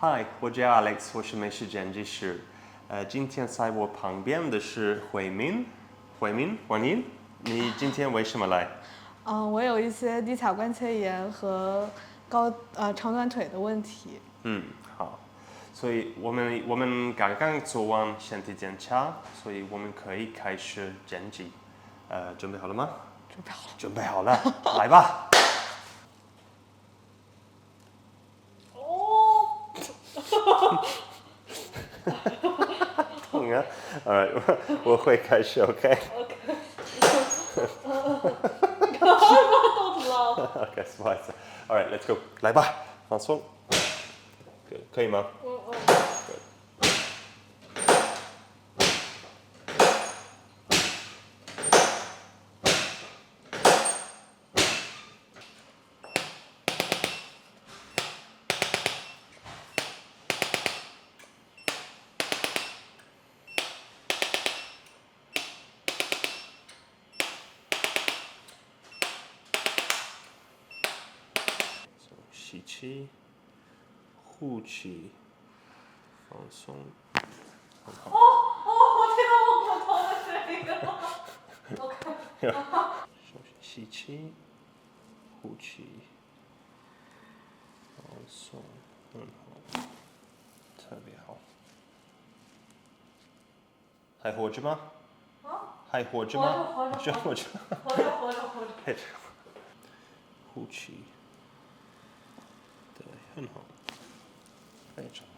Hi，我叫 Alex，我是美食剪辑师。今天在我旁边的是慧敏，欢迎。你今天为什么来？我有一些骶髂关节炎和长短腿的问题。好。所以我们刚刚做完身体检查，所以我们可以开始剪辑。准备好了吗？准备好了。准备好了，来吧。痛啊！Alright，我会开始 ，OK？ OK，不好意思。Alright，let's go， 来吧，放松。可以吗？吸气，呼气，放松。我听到我骨头的声音了。OK。吸气，呼气，放松，很好，特别好。还活着吗？还活着吗？活着。配着。呼气。对，很好，非常好。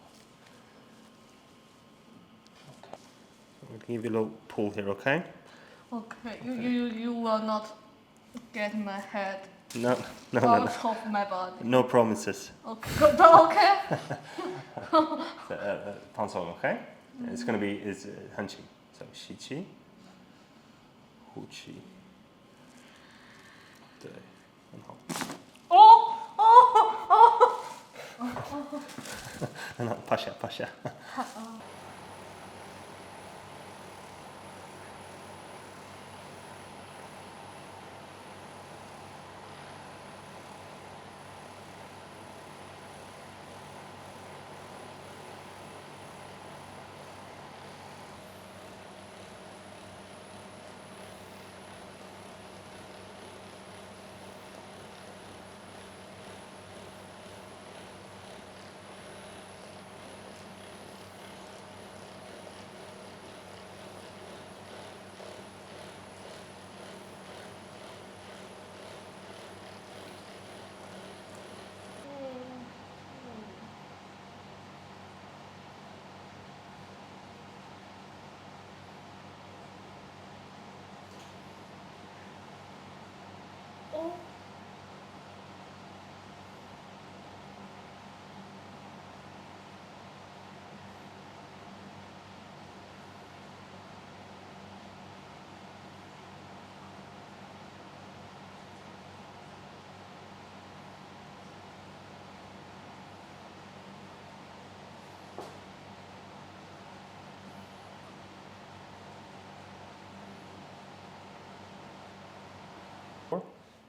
I'll give you a little pull here, okay? Okay. You will not get my head No, no, no, out no. of my body. No promises. Okay. Okay. 放松 okay? It's gonna be is 很轻。So 吸气，呼气，对，很好。很好，趴下，趴下。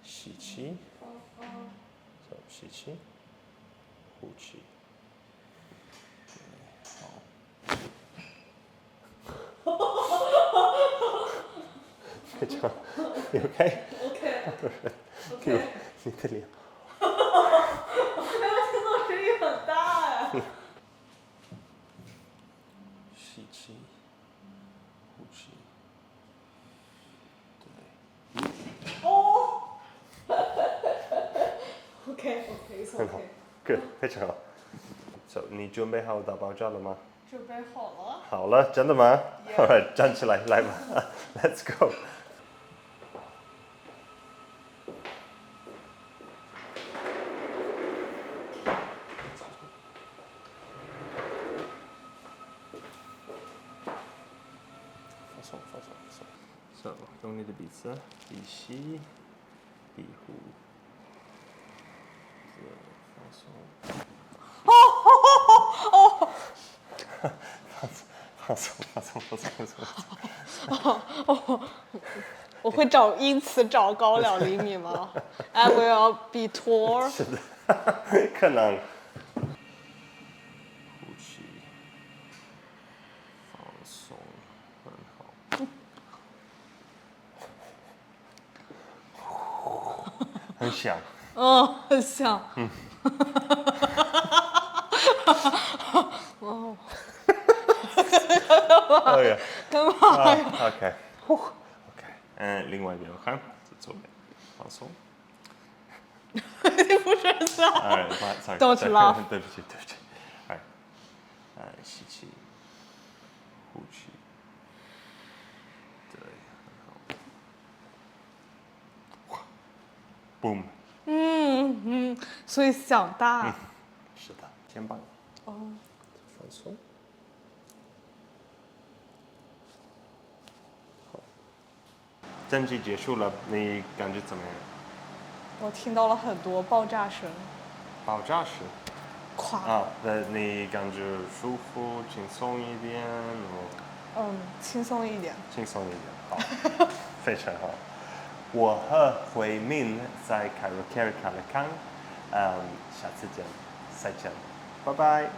吸气，吸气，呼气，好。非常 ，You OK？ OK。你的脸。我刚刚听到声音很大呀。吸气，呼气，对。OK。很好 ，Good， 非常好。So， 你准备好打爆炸了吗？准备好了。好了，真的吗 ？Alright， 站起来，来吧，Let's go。放松。So， 用你的鼻子鼻吸，鼻呼，放松。我会因此长高2厘米吗？I will be tall。是的，可能。像。很像。哦。哦呀。干嘛呀？OK。另外一边我看，左边，放松。你不是笑。Sorry. Don't laugh. 对不起。吸气，呼气。对，很好。Boom。所以想大。是的，肩膀。放松。好，整集结束了，你感觉怎么样？我听到了很多爆炸声。爆炸声。咵。你感觉舒服、轻松一点？轻松一点。轻松一点，好，非常好。我和慧敏在凯罗 Carry 看了看，下次见，再见，拜拜。